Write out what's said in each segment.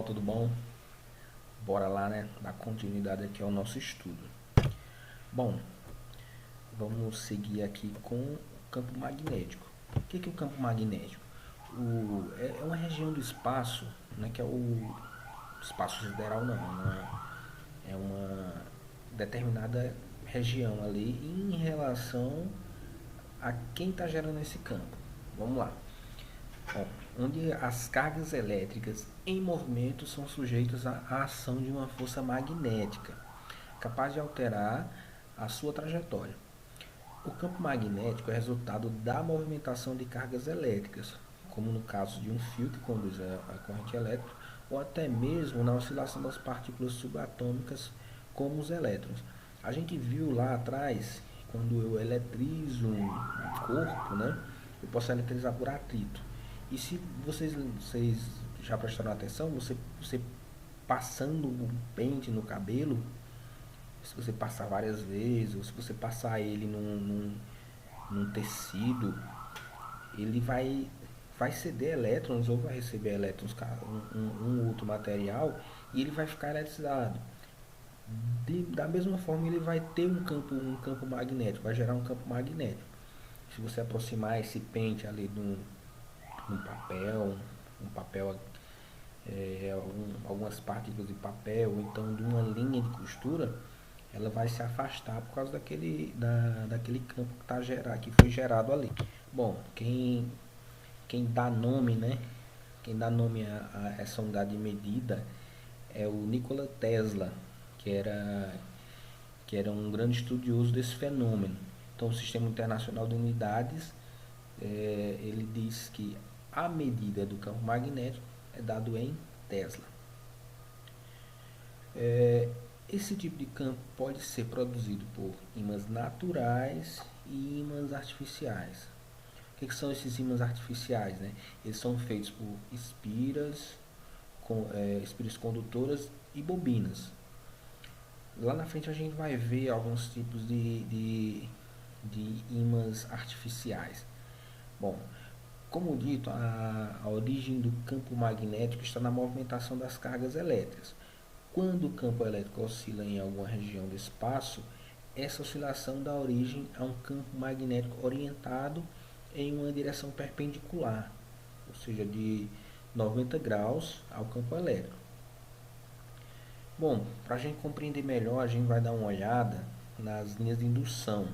tudo bom? Bora lá, né? Dar continuidade aqui ao nosso estudo. Bom, vamos seguir aqui com o campo magnético. O que é o campo magnético? É uma região do espaço, né, que é o espaço sideral, é uma determinada região ali em relação a quem está gerando esse campo. Vamos lá. Bom, onde as cargas elétricas em movimento são sujeitas à ação de uma força magnética, capaz de alterar a sua trajetória. O campo magnético é resultado da movimentação de cargas elétricas, como no caso de um fio que conduz a corrente elétrica, ou até mesmo na oscilação das partículas subatômicas, como os elétrons. A gente viu lá atrás, quando eu eletrizo um corpo, né, eu posso eletrizar por atrito. E se vocês já prestaram atenção, você passando um pente no cabelo, se você passar várias vezes, ou se você passar ele num tecido, ele vai ceder elétrons ou vai receber elétrons, um outro material, e ele vai ficar eletrizado. Da mesma forma, ele vai ter um campo magnético, vai gerar um campo magnético. Se você aproximar esse pente ali num papel, um papel, algumas partículas de papel, ou então de uma linha de costura, ela vai se afastar por causa daquele campo que foi gerado ali. Bom, quem dá nome, né? Quem dá nome a essa unidade de medida é o Nikola Tesla, que era um grande estudioso desse fenômeno. Então, o Sistema Internacional de Unidades, ele diz que a medida do campo magnético é dado em Tesla. Esse tipo de campo pode ser produzido por ímãs naturais e ímãs artificiais. O que são esses ímãs artificiais? Né? Eles são feitos por espiras condutoras e bobinas. Lá na frente a gente vai ver alguns tipos de ímãs artificiais. Bom, como dito, a origem do campo magnético está na movimentação das cargas elétricas. Quando o campo elétrico oscila em alguma região do espaço, essa oscilação dá origem a um campo magnético orientado em uma direção perpendicular, ou seja, de 90 graus ao campo elétrico. Bom, para a gente compreender melhor, a gente vai dar uma olhada nas linhas de indução.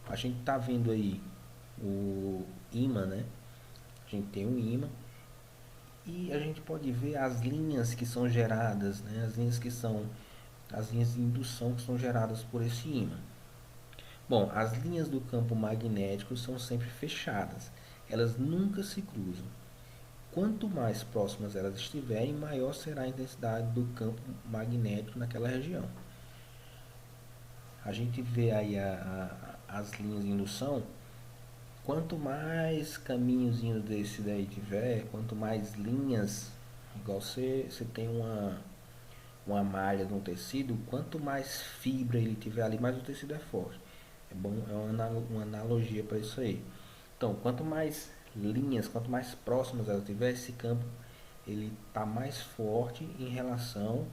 A gente está vendo aí o ímã, né? A gente tem um ímã e a gente pode ver as linhas que são geradas, né? As linhas de indução que são geradas por esse ímã. Bom, as linhas do campo magnético são sempre fechadas, elas nunca se cruzam. Quanto mais próximas elas estiverem, maior será a intensidade do campo magnético naquela região. A gente vê aí as linhas de indução. Quanto mais caminhozinhos desse daí tiver, quanto mais linhas, igual você tem uma malha de um tecido, quanto mais fibra ele tiver ali, mais o tecido é forte. É bom, é uma analogia para isso aí. Então, quanto mais linhas, quanto mais próximas ela tiver, esse campo ele está mais forte em relação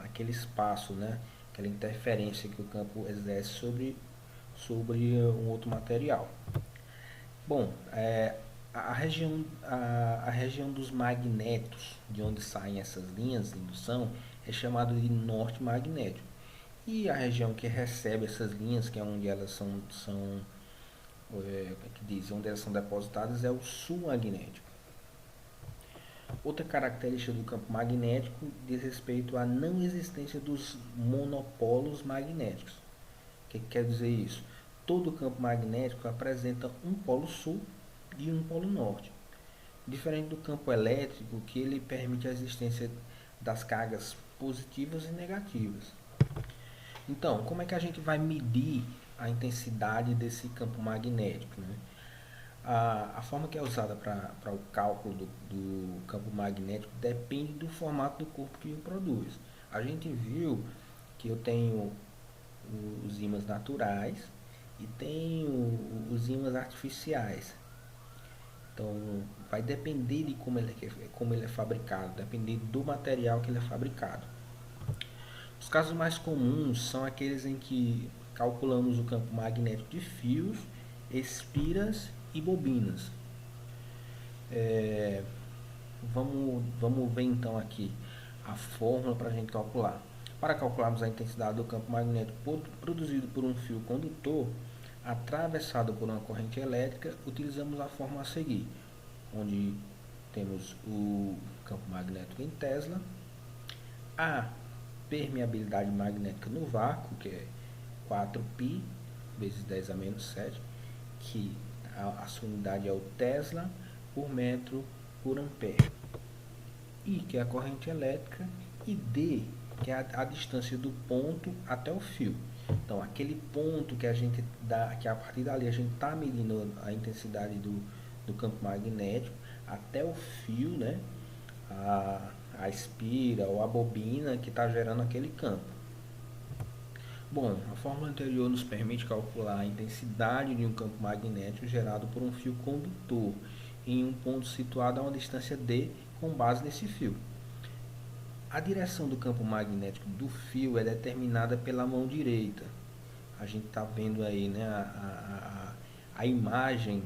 àquele espaço, né? Aquela interferência que o campo exerce sobre um outro material. Bom, a região dos magnetos, de onde saem essas linhas de indução, é chamada de norte magnético. E a região que recebe essas linhas, que é onde elas onde elas são depositadas, é o sul magnético. Outra característica do campo magnético diz respeito à não existência dos monopolos magnéticos. O que quer dizer isso? Todo campo magnético apresenta um polo sul e um polo norte. Diferente do campo elétrico, que ele permite a existência das cargas positivas e negativas. Então, como é que a gente vai medir a intensidade desse campo magnético? Né? A forma que é usada para o cálculo do campo magnético depende do formato do corpo que o produz. A gente viu que eu tenho os ímãs naturais e tenho os ímãs artificiais. Então, vai depender de como ele é fabricado, depender do material que ele é fabricado. Os casos mais comuns são aqueles em que calculamos o campo magnético de fios, espiras e bobinas. Vamos ver então aqui a fórmula para a gente calcular. Para calcularmos a intensidade do campo magnético produzido por um fio condutor atravessado por uma corrente elétrica, utilizamos a fórmula a seguir, onde temos o campo magnético em Tesla, a permeabilidade magnética no vácuo, que é 4π vezes 10 a menos 7, que a sua unidade é o Tesla por metro por ampere, I, que é a corrente elétrica, e D, que é a distância do ponto até o fio. Então, aquele ponto que a gente dá, que a partir dali a gente está medindo a intensidade do campo magnético até o fio, né? A espira ou a bobina que está gerando aquele campo. Bom, a fórmula anterior nos permite calcular a intensidade de um campo magnético gerado por um fio condutor em um ponto situado a uma distância d com base nesse fio. A direção do campo magnético do fio é determinada pela mão direita. A gente está vendo aí, né, a imagem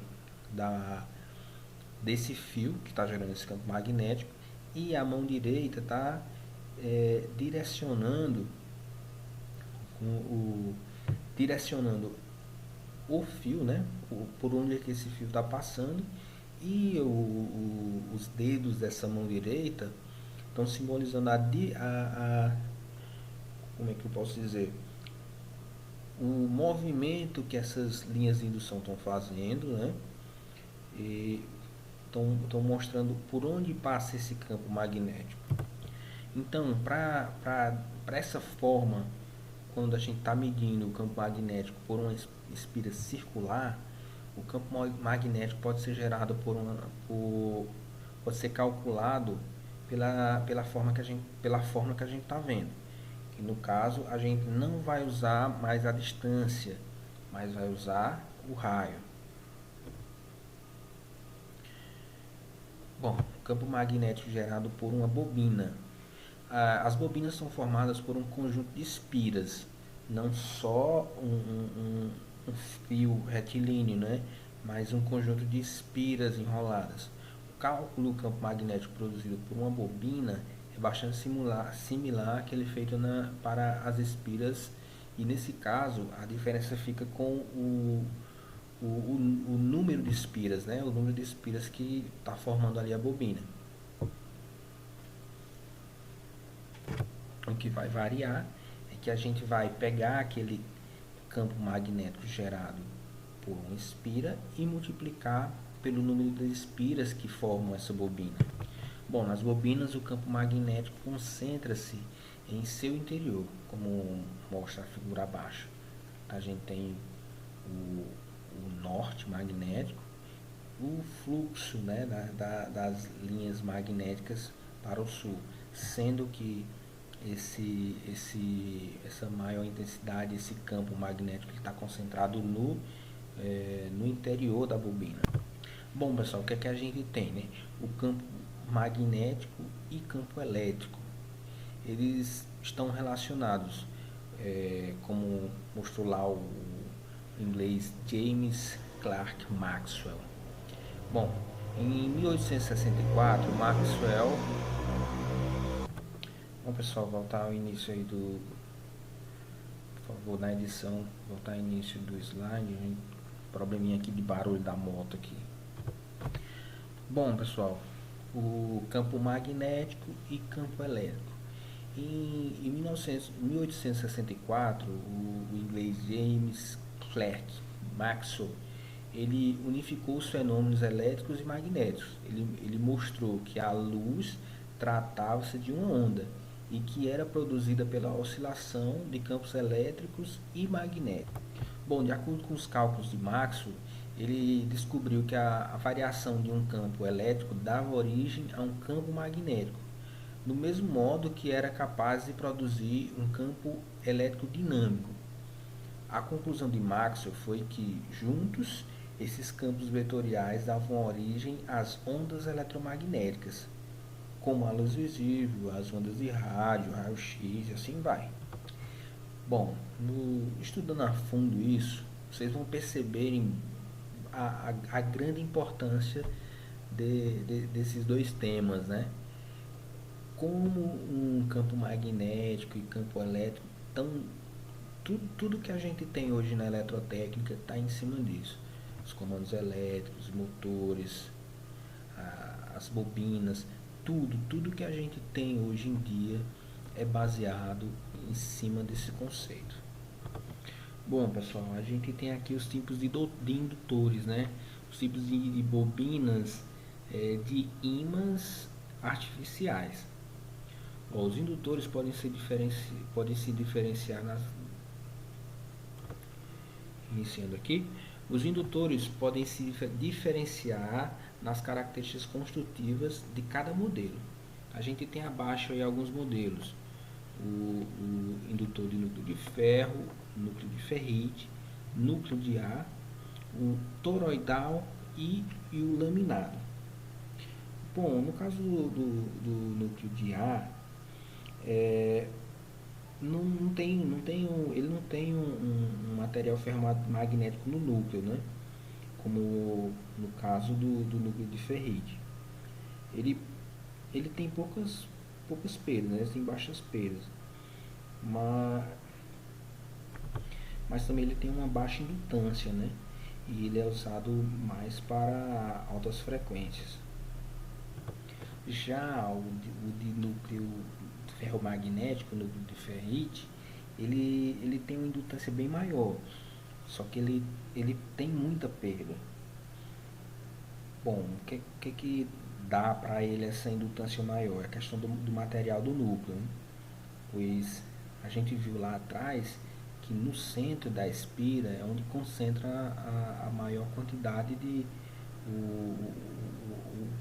desse fio que está gerando esse campo magnético, e a mão direita está direcionando o fio, né, por onde é que esse fio está passando, e os dedos dessa mão direita estão simbolizando como é que eu posso dizer, o movimento que essas linhas de indução estão fazendo, né? E estão mostrando por onde passa esse campo magnético. Então, para essa forma, quando a gente está medindo o campo magnético por uma espira circular, o campo magnético pode ser gerado pode ser calculado pela forma que a gente está vendo. Que no caso a gente não vai usar mais a distância, mas vai usar o raio. Bom, campo magnético gerado por uma bobina. As bobinas são formadas por um conjunto de espiras, não só um fio retilíneo, né? Mas um conjunto de espiras enroladas. O cálculo do campo magnético produzido por uma bobina é bastante similar àquele feito para as espiras, e nesse caso a diferença fica com o número de espiras, né? O número de espiras que está formando ali a bobina. O que vai variar é que a gente vai pegar aquele campo magnético gerado por uma espira e multiplicar pelo número de espiras que formam essa bobina. Bom, nas bobinas o campo magnético concentra-se em seu interior, como mostra a figura abaixo. A gente tem o norte magnético, o fluxo, né, das linhas magnéticas para o sul, sendo que essa maior intensidade, esse campo magnético está concentrado no interior da bobina. Bom, pessoal, o que é que a gente tem, né? O campo magnético e campo elétrico, eles estão relacionados, como mostrou lá o inglês James Clerk Maxwell. Bom, em 1864, Maxwell... Bom, pessoal, voltar ao início aí por favor, na edição, voltar ao início do slide. Probleminha aqui de barulho da moto aqui. Bom, pessoal, o campo magnético e campo elétrico. Em 1864, o inglês James Clerk Maxwell, ele unificou os fenômenos elétricos e magnéticos. Ele mostrou que a luz tratava-se de uma onda e que era produzida pela oscilação de campos elétricos e magnéticos. Bom, de acordo com os cálculos de Maxwell, ele descobriu que a variação de um campo elétrico dava origem a um campo magnético, do mesmo modo que era capaz de produzir um campo elétrico dinâmico. A conclusão de Maxwell foi que, juntos, esses campos vetoriais davam origem às ondas eletromagnéticas, como a luz visível, as ondas de rádio, raio-x e assim vai. Bom, estudando a fundo isso, vocês vão perceberem a grande importância desses dois temas, né? Como um campo magnético e campo elétrico, tudo que a gente tem hoje na eletrotécnica está em cima disso. Os comandos elétricos, motores, as bobinas, tudo que a gente tem hoje em dia é baseado em cima desse conceito. Bom, pessoal, a gente tem aqui os tipos de indutores, né? Os tipos de bobinas de ímãs artificiais. Bom, os indutores podem se diferenciar iniciando aqui. Os indutores podem se diferenciar nas características construtivas de cada modelo. A gente tem abaixo aí alguns modelos: o indutor de núcleo de ferro, núcleo de ferrite, núcleo de ar, o toroidal e o laminado. Bom, no caso do núcleo de ar, ele não tem um material ferromagnético no núcleo, né? Como no caso do núcleo de ferrite. Ele tem poucas perdas, né? Tem baixas perdas, mas também ele tem uma baixa indutância, né? E ele é usado mais para altas frequências. Já o de núcleo ferromagnético, núcleo de ferrite, ele tem uma indutância bem maior, só que ele tem muita perda. Bom, o que dá para ele essa indutância maior? É a questão do material do núcleo, né? Pois a gente viu lá atrás que no centro da espira é onde concentra a maior quantidade de o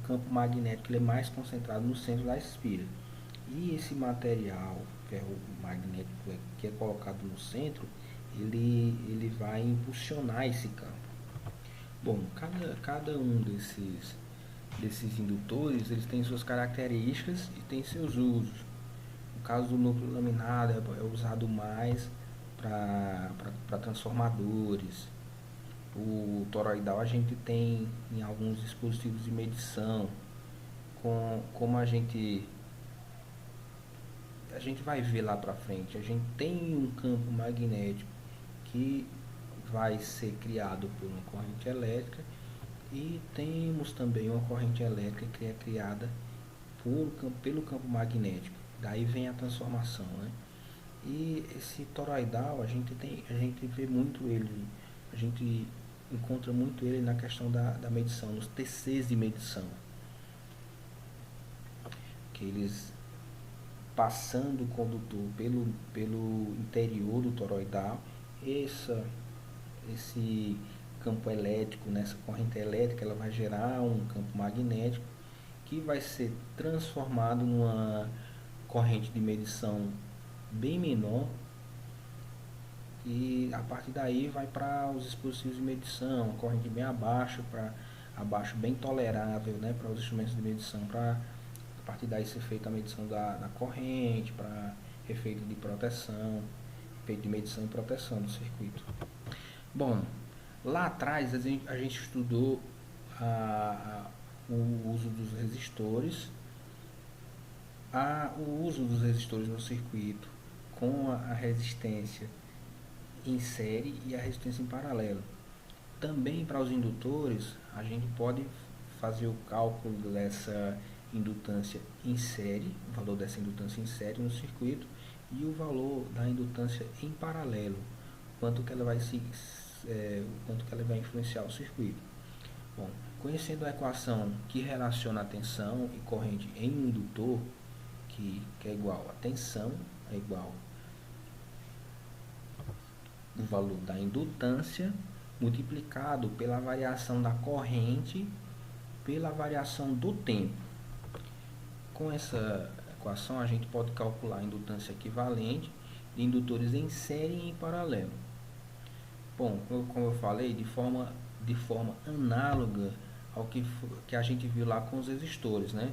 campo magnético, ele é mais concentrado no centro da espira. E esse material ferromagnético que é colocado no centro, ele vai impulsionar esse campo. Bom, cada um desses indutores, eles têm suas características e tem seus usos. No caso do núcleo laminado, é usado mais para transformadores. O toroidal a gente tem em alguns dispositivos de medição. Como a gente vai ver lá para frente, a gente tem um campo magnético que vai ser criado por uma corrente elétrica e temos também uma corrente elétrica que é criada pelo campo magnético. Daí vem a transformação, né? E esse toroidal a gente vê muito ele, a gente encontra muito ele na questão da medição, nos TCs de medição, que eles passando o condutor pelo interior do toroidal, esse campo elétrico, nessa corrente elétrica, ela vai gerar um campo magnético que vai ser transformado numa corrente de medição bem menor, e a partir daí vai para os dispositivos de medição, uma corrente bem abaixo, bem tolerável, né, para os instrumentos de medição, para a partir daí ser feita a medição da corrente, para efeito de proteção, efeito de medição e proteção do circuito. Bom, lá atrás a gente estudou o uso dos resistores, o uso dos resistores no circuito com a resistência em série e a resistência em paralelo. Também para os indutores, a gente pode fazer o cálculo dessa indutância em série, o valor dessa indutância em série no circuito, e o valor da indutância em paralelo, quanto que ela vai influenciar o circuito. Bom, conhecendo a equação que relaciona a tensão e corrente em um indutor, que é igual a tensão é igual o valor da indutância multiplicado pela variação da corrente pela variação do tempo. Com essa equação a gente pode calcular a indutância equivalente de indutores em série e em paralelo. Bom, como eu falei, de forma de forma análoga ao que a gente viu lá com os resistores, né?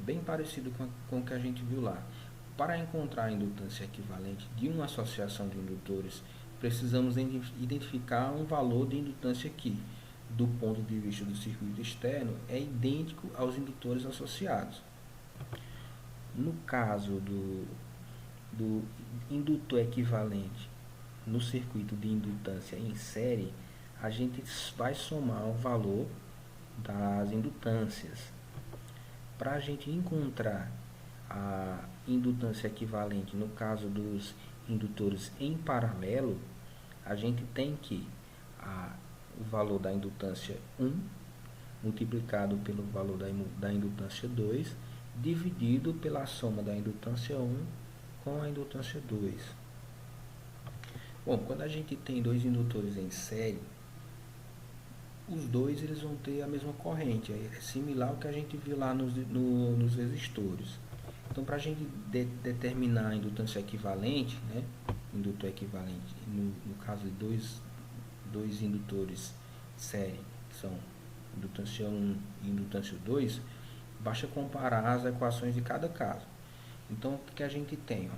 Bem parecido com o que a gente viu lá. Para encontrar a indutância equivalente de uma associação de indutores, precisamos identificar um valor de indutância que, do ponto de vista do circuito externo, é idêntico aos indutores associados. No caso do indutor equivalente no circuito de indutância em série, a gente vai somar o valor das indutâncias. Para a gente encontrar a indutância equivalente no caso dos indutores em paralelo, a gente tem que o valor da indutância 1 multiplicado pelo valor da indutância 2 dividido pela soma da indutância 1 com a indutância 2. Bom, quando a gente tem dois indutores em série, os dois eles vão ter a mesma corrente, é similar ao que a gente viu lá nos resistores. Então, para a gente determinar a indutância equivalente, né, indutor equivalente, no caso de dois indutores série, que são indutância 1 e indutância 2, basta comparar as equações de cada caso. Então, o que a gente tem?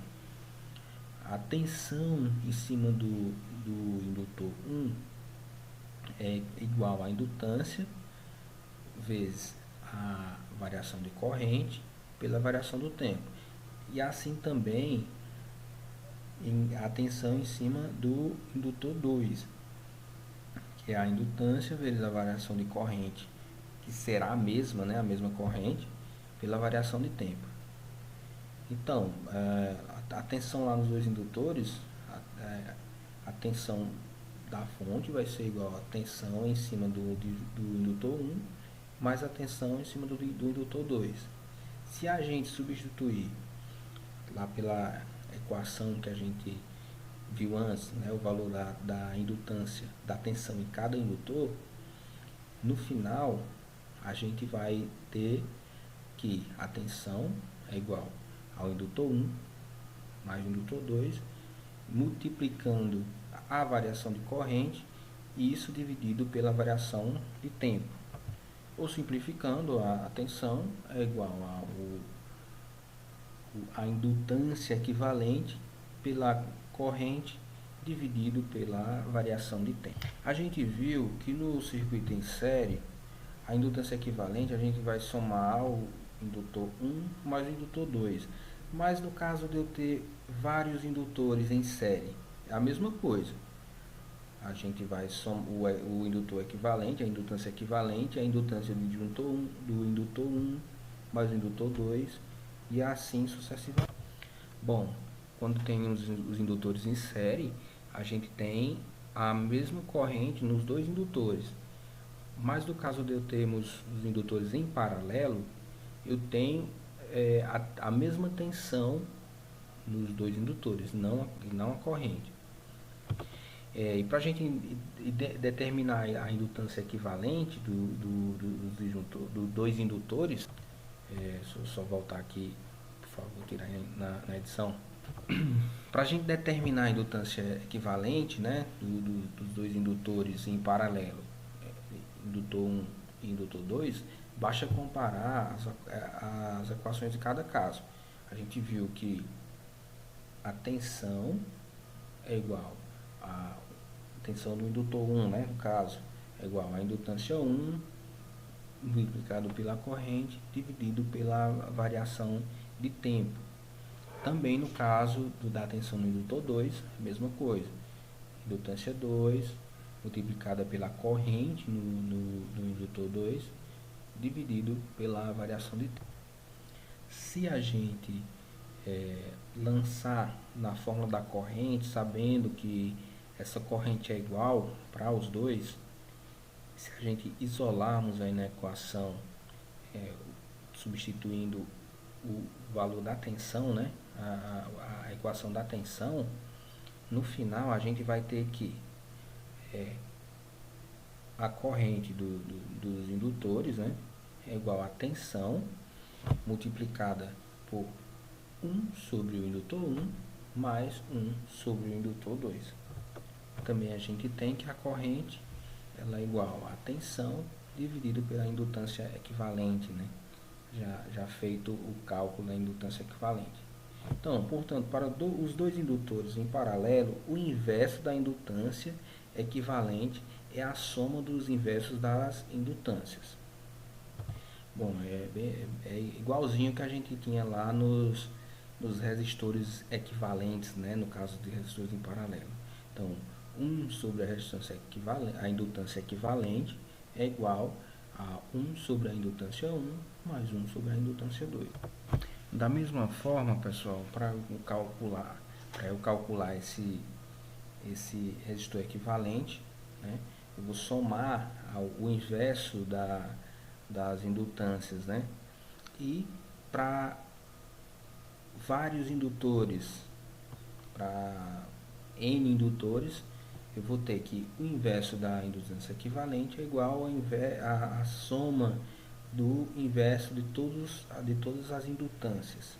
A tensão em cima do indutor 1 é igual à indutância vezes a variação de corrente pela variação do tempo. E assim também a tensão em cima do indutor 2, que é a indutância vezes a variação de corrente, que será a mesma, né, a mesma corrente, pela variação de tempo. Então, a tensão lá nos dois indutores, a tensão da fonte vai ser igual a tensão em cima do indutor 1 mais a tensão em cima do indutor 2. Se a gente substituir lá pela equação que a gente viu antes, né, o valor da indutância, da tensão em cada indutor, no final a gente vai ter que a tensão é igual ao indutor 1 mais o indutor 2, multiplicando a variação de corrente, e isso dividido pela variação de tempo. Ou simplificando, a tensão é igual a indutância equivalente pela corrente dividido pela variação de tempo. A gente viu que no circuito em série, a indutância equivalente a gente vai somar o indutor 1 mais o indutor 2. Mas no caso de eu ter vários indutores em série, é a mesma coisa. A gente vai somar o indutor equivalente, a indutância equivalente, a indutância do indutor 1 mais o indutor 2 e assim sucessivamente. Bom, quando tem os indutores em série, a gente tem a mesma corrente nos dois indutores. Mas no caso de eu termos os indutores em paralelo, eu tenho a mesma tensão nos dois indutores, não a corrente. E para a gente determinar a indutância equivalente dos dois indutores, só voltar aqui, por favor, tirar na edição. Para a gente determinar a indutância equivalente, né, dos dois indutores em paralelo, indutor 1 e indutor 2, basta comparar as equações de cada caso. A gente viu que a tensão é igual a tensão do indutor 1, né, no caso, é igual a indutância 1 multiplicado pela corrente dividido pela variação de tempo. Também no caso da tensão no indutor 2, a mesma coisa. Indutância 2 multiplicada pela corrente no indutor 2 dividido pela variação de tempo. Se a gente lançar na fórmula da corrente, sabendo que essa corrente é igual para os dois, se a gente isolarmos aí na equação, substituindo o valor da tensão, né, a equação da tensão, no final a gente vai ter que a corrente dos indutores, né, é igual a tensão multiplicada por 1 sobre o indutor 1 mais 1 sobre o indutor 2. Também a gente tem que a corrente ela é igual a tensão dividido pela indutância equivalente, né? Já feito o cálculo da indutância equivalente. Então, portanto, para os dois indutores em paralelo, o inverso da indutância equivalente é a soma dos inversos das indutâncias. Bom, é igualzinho que a gente tinha lá nos resistores equivalentes, né? No caso de resistores em paralelo. Então, 1 sobre a resistência equivalente, a indutância equivalente é igual a 1 sobre a indutância 1 mais 1 sobre a indutância 2. Da mesma forma, pessoal, para eu calcular esse resistor equivalente, né, eu vou somar o inverso das indutâncias, né? E para vários indutores, para N indutores, eu vou ter que o inverso da indutância equivalente é igual a soma do inverso de todas as indutâncias.